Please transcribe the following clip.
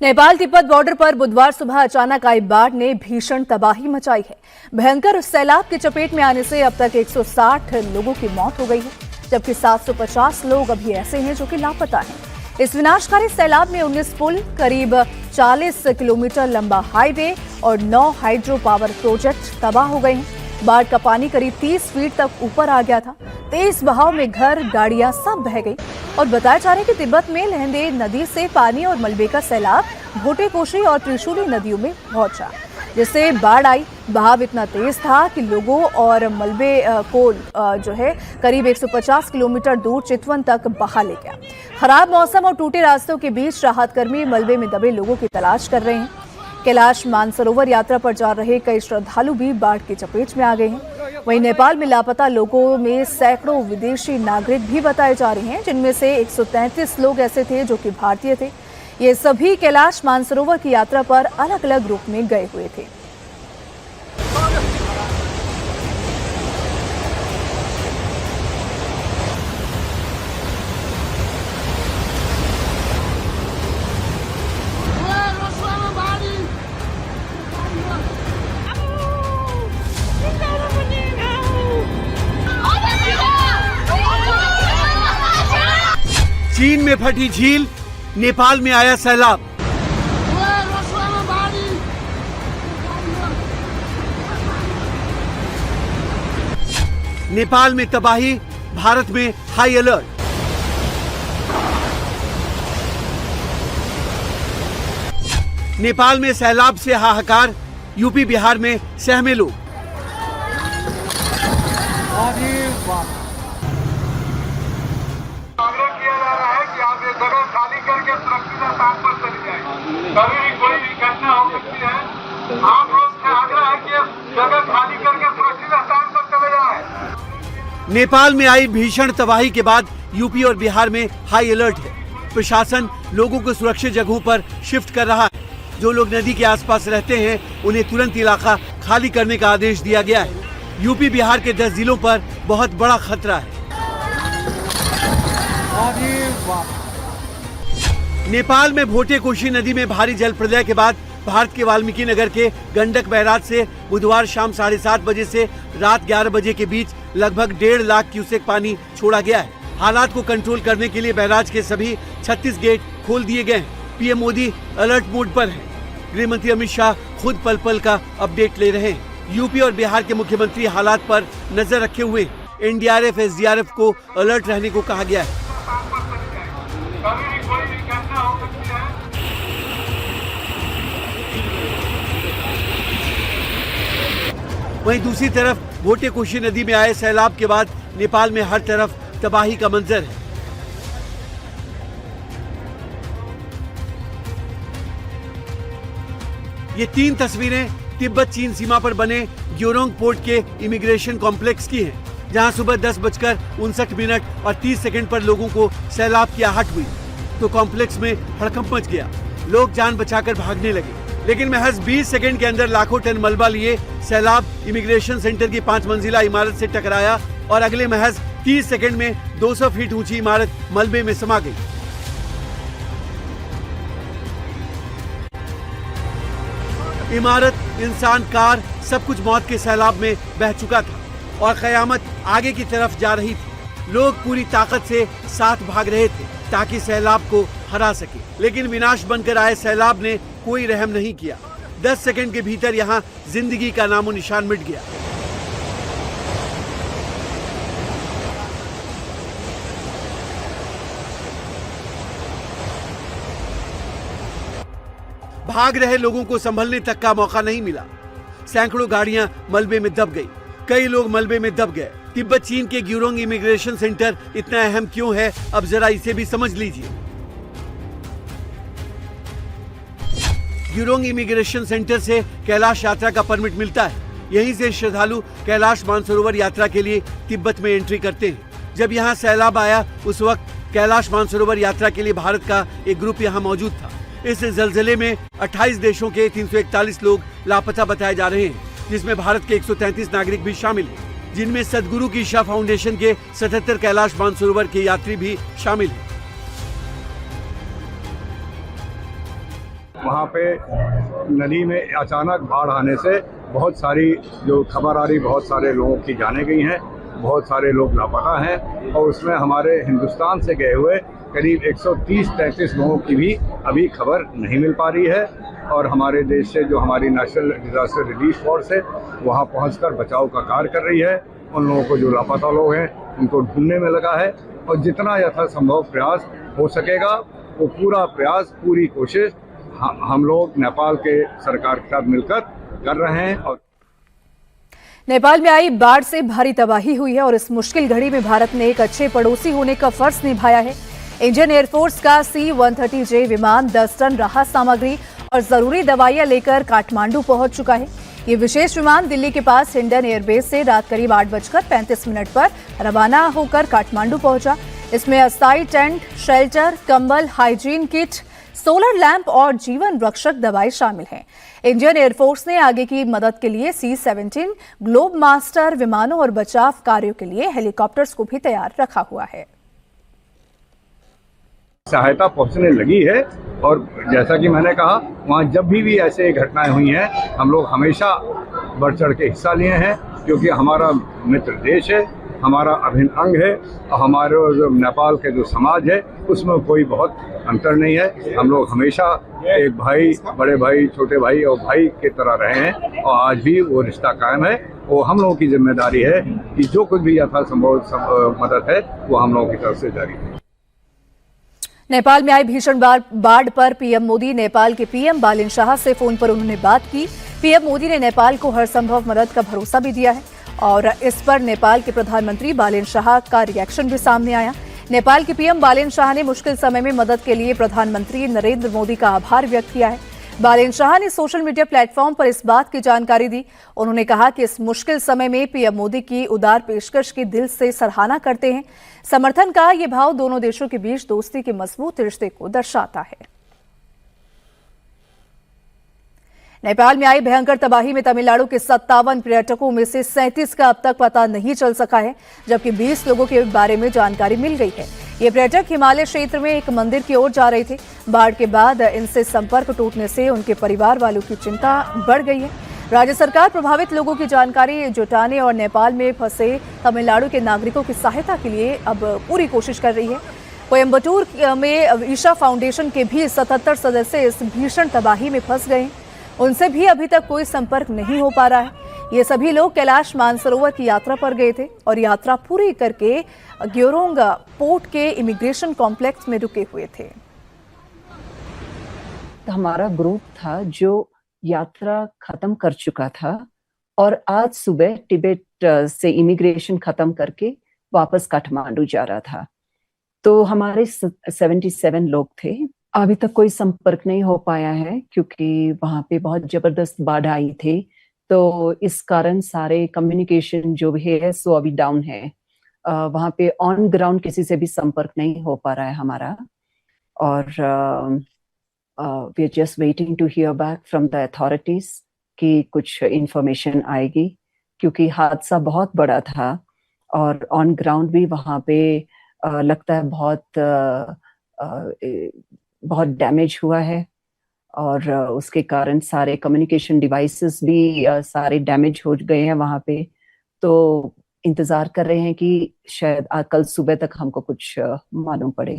Nepal Tibet border पर बुधवार सुबह अचानक आई बाढ़ ने भीषण तबाही मचाई है। भयंकर सैलाब की चपेट में आने से अब तक 160 लोगों की मौत हो गई है, जबकि 750 लोग अभी ऐसे हैं जो कि लापता हैं। इस विनाशकारी सैलाब में 19 पुल, करीब 40 किलोमीटर लंबा हाईवे और 9 हाइड्रो पावर प्रोजेक्ट तबाह हो गए हैं। बाढ़ का पानी करीब 30 फीट तक ऊपर आ गया था। तेज बहाव में घर, गाड़ियां सब बह गई और बताया जा रहा है कि तिब्बत में लहंदे नदी से पानी और मलबे का सैलाब भोटे-कोशी और त्रिशूली नदियों में पहुंचा, जिससे बाढ़ आई। बहाव इतना तेज था कि लोगों और मलबे को करीब 150 किलोमीटर दूर चितवन तक बहा ले गया। खराब मौसम और टूटे रास्तों के बीच राहत कर्मी मलबे में दबे लोगों की तलाश कर रहे हैं। कैलाश मानसरोवर यात्रा पर जा रहे कई श्रद्धालु भी बाढ़ की चपेट में आ गए हैं। वहीं नेपाल में लापता लोगों में सैकड़ों विदेशी नागरिक भी बताए जा रहे हैं, जिनमें से 133 लोग ऐसे थे जो कि भारतीय थे। ये सभी कैलाश मानसरोवर की यात्रा पर अलग अलग रूप में गए हुए थे। चीन में फटी झील, नेपाल में आया सैलाब। नेपाल में तबाही, भारत में हाई अलर्ट। नेपाल में सैलाब से हाहाकार, यूपी बिहार में सहमे लोग। जगह खाली करके सुरक्षित स्थान पर चली जाए। कभी भी कोई भी घटना हो सकती है। आप लोग से आग्रह है कि जगह खाली करके सुरक्षित स्थान पर चले जाए। नेपाल में आई भीषण तबाही के बाद यूपी और बिहार में हाई अलर्ट है। प्रशासन लोगों को सुरक्षित जगहों पर शिफ्ट कर रहा है। जो लोग नदी के आसपास रहते हैं उन्हें तुरंत इलाका खाली करने का आदेश दिया गया है। यूपी बिहार के 10 जिलों पर बहुत बड़ा खतरा है। नेपाल में भोटे-कोशी नदी में भारी जल प्रलय के बाद भारत के वाल्मीकि नगर के गंडक बैराज से बुधवार शाम 7:30 बजे से रात 11 बजे के बीच लगभग 1.5 लाख क्यूसेक पानी छोड़ा गया है। हालात को कंट्रोल करने के लिए बैराज के सभी 36 गेट खोल दिए गए हैं। पीएम मोदी अलर्ट मोड पर है। गृह मंत्री अमित शाह खुद पल पल का अपडेट ले रहे हैं। यूपी और बिहार के मुख्यमंत्री हालात पर नजर रखे हुए हैं। एनडीआरएफ, एसडीआरएफ को अलर्ट रहने को कहा गया है। वहीं दूसरी तरफ भोटे-कोशी नदी में आए सैलाब के बाद नेपाल में हर तरफ तबाही का मंजर है। ये 3 तस्वीरें तिब्बत चीन सीमा पर बने ग्योरोंग पोर्ट के इमिग्रेशन कॉम्प्लेक्स की हैं, जहां सुबह 10:59 और 30 सेकंड पर लोगों को सैलाब की आहट हुई तो कॉम्प्लेक्स में हड़कंप मच गया। लोग जान बचाकर भागने लगे, लेकिन महज 20 सेकंड के अंदर लाखों टन मलबा लिए सैलाब इमिग्रेशन सेंटर की 5 मंजिला इमारत से टकराया और अगले महज 30 सेकंड में 200 फीट ऊंची इमारत मलबे में समा गई। इमारत, इंसान, कार सब कुछ मौत के सैलाब में बह चुका था और कयामत आगे की तरफ जा रही थी। लोग पूरी ताकत से साथ भाग रहे थे ताकि सैलाब को हरा सके, लेकिन विनाश बनकर आए सैलाब ने कोई रहम नहीं किया। 10 सेकंड के भीतर यहाँ जिंदगी का नामो निशान मिट गया। भाग रहे लोगों को संभलने तक का मौका नहीं मिला। सैकड़ों गाड़ियां मलबे में दब गई, कई लोग मलबे में दब गए। तिब्बत चीन के ग्योरोंग इमिग्रेशन सेंटर इतना अहम क्यों है, अब जरा इसे भी समझ लीजिए। ग्योरोंग इमिग्रेशन सेंटर से कैलाश यात्रा का परमिट मिलता है। यहीं से श्रद्धालु कैलाश मानसरोवर यात्रा के लिए तिब्बत में एंट्री करते हैं। जब यहाँ सैलाब आया उस वक्त कैलाश मानसरोवर यात्रा के लिए भारत का एक ग्रुप यहाँ मौजूद था। इस जलजले में 28 देशों के 341 लोग लापता बताए जा रहे हैं, जिसमें भारत के 133 नागरिक भी शामिल हैं, जिनमें सदगुरु की ईशा फाउंडेशन के 77 कैलाश मानसरोवर के यात्री भी शामिल हैं। वहाँ पे नदी में अचानक बाढ़ आने से बहुत सारी जो खबर आ रही, बहुत सारे लोगों की जाने गई हैं, बहुत सारे लोग लापता हैं और उसमें हमारे हिंदुस्तान से गए हुए करीब 130-133 लोगों की भी अभी खबर नहीं मिल पा रही है। और हमारे देश से जो हमारी नेशनल डिजास्टर रिलीफ फोर्स है वहाँ पहुंचकर बचाव का कार्य कर रही है। उन लोगों को जो लापता लोग हैं उनको ढूंढने में लगा है और जितना यथासंभव प्रयास हो सकेगा वो पूरा प्रयास, पूरी कोशिश हम लोग नेपाल के सरकार के साथ मिलकर कर रहे हैं। और नेपाल में आई बाढ़ से भारी तबाही हुई है और इस मुश्किल घड़ी में भारत ने एक अच्छे पड़ोसी होने का फर्ज निभाया है। इंडियन एयरफोर्स का C-130J विमान 10 टन राहत सामग्री और जरूरी दवाइयां लेकर काठमांडू पहुंच चुका है। ये विशेष विमान दिल्ली के पास हिंडन एयरबेस से रात करीब 8:35 पर रवाना होकर काठमांडू पहुंचा। इसमें अस्थायी टेंट, शेल्टर, कंबल, हाइजीन किट, सोलर लैंप और जीवन रक्षक दवाई शामिल हैं। इंडियन एयरफोर्स ने आगे की मदद के लिए C-17 ग्लोब मास्टर विमानों और बचाव कार्यों के लिए हेलीकॉप्टर्स को भी तैयार रखा हुआ है। सहायता पहुंचने लगी है और जैसा कि मैंने कहा वहाँ जब भी ऐसे घटनाएं हुई हैं हम लोग हमेशा बढ़ चढ़ के हिस्सा लिए हैं, क्योंकि हमारा मित्र देश है, हमारा अभिन्न अंग है और हमारे जो नेपाल के जो समाज है उसमें कोई बहुत अंतर नहीं है। हम लोग हमेशा एक भाई, बड़े भाई, छोटे भाई और भाई की तरह रहे हैं और आज भी वो रिश्ता कायम है। वो हम लोगों की जिम्मेदारी है कि जो कुछ भी यथासंभव मदद है वो हम लोगों की तरफ से जारी है। नेपाल में आई भीषण बाढ़ पर पीएम मोदी, नेपाल के पीएम बालेन शाह से फोन पर उन्होंने बात की। पीएम मोदी ने नेपाल को हर संभव मदद का भरोसा भी दिया है और इस पर नेपाल के प्रधानमंत्री बालेन शाह का रिएक्शन भी सामने आया। नेपाल के पीएम बालेन शाह ने मुश्किल समय में मदद के लिए प्रधानमंत्री नरेंद्र मोदी का आभार व्यक्त किया है। बालेन शाह ने सोशल मीडिया प्लेटफॉर्म पर इस बात की जानकारी दी। उन्होंने कहा कि इस मुश्किल समय में पीएम मोदी की उदार पेशकश की दिल से सराहना करते हैं। समर्थन का ये भाव दोनों देशों के बीच दोस्ती के मजबूत रिश्ते को दर्शाता है। नेपाल में आई भयंकर तबाही में तमिलनाडु के 57 पर्यटकों में से 37 का अब तक पता नहीं चल सका है, जबकि 20 लोगों के बारे में जानकारी मिल गई है। ये पर्यटक हिमालय क्षेत्र में एक मंदिर की ओर जा रहे थे। बाढ़ के बाद इनसे संपर्क टूटने से उनके परिवार वालों की चिंता बढ़ गई है। राज्य सरकार प्रभावित लोगों की जानकारी जुटाने और नेपाल में फंसे तमिलनाडु के नागरिकों की सहायता के लिए अब पूरी कोशिश कर रही है। कोयम्बटूर में ईशा फाउंडेशन के भी 77 सदस्य इस भीषण तबाही में फंस गए। उनसे भी अभी तक कोई संपर्क नहीं हो पा रहा है। ये सभी लोग कैलाश मानसरोवर की यात्रा पर गए थे और यात्रा पूरी करके ग्योरोंग पोर्ट के इमिग्रेशन कॉम्प्लेक्स में रुके हुए थे। हमारा ग्रुप था जो यात्रा खत्म कर चुका था और आज सुबह तिब्बत से इमिग्रेशन खत्म करके वापस काठमांडू जा रहा था। तो हमारे 77 लोग थे। अभी तक कोई संपर्क नहीं हो पाया है क्योंकि वहां पे बहुत जबरदस्त बाढ़ आई थी, तो इस कारण सारे कम्युनिकेशन जो भी है सो अभी डाउन है। वहां पे ऑन ग्राउंड किसी से भी संपर्क नहीं हो पा रहा है हमारा। और we are just waiting to hear back from the authorities कि कुछ इंफॉर्मेशन आएगी, क्योंकि हादसा बहुत बड़ा था और ऑन ग्राउंड भी वहां पे लगता है बहुत डैमेज हुआ है और उसके कारण सारे कम्युनिकेशन डिवाइसेस भी सारे डैमेज हो गए हैं वहां पे। तो इंतजार कर रहे हैं कि शायद कल सुबह तक हमको कुछ मालूम पड़े।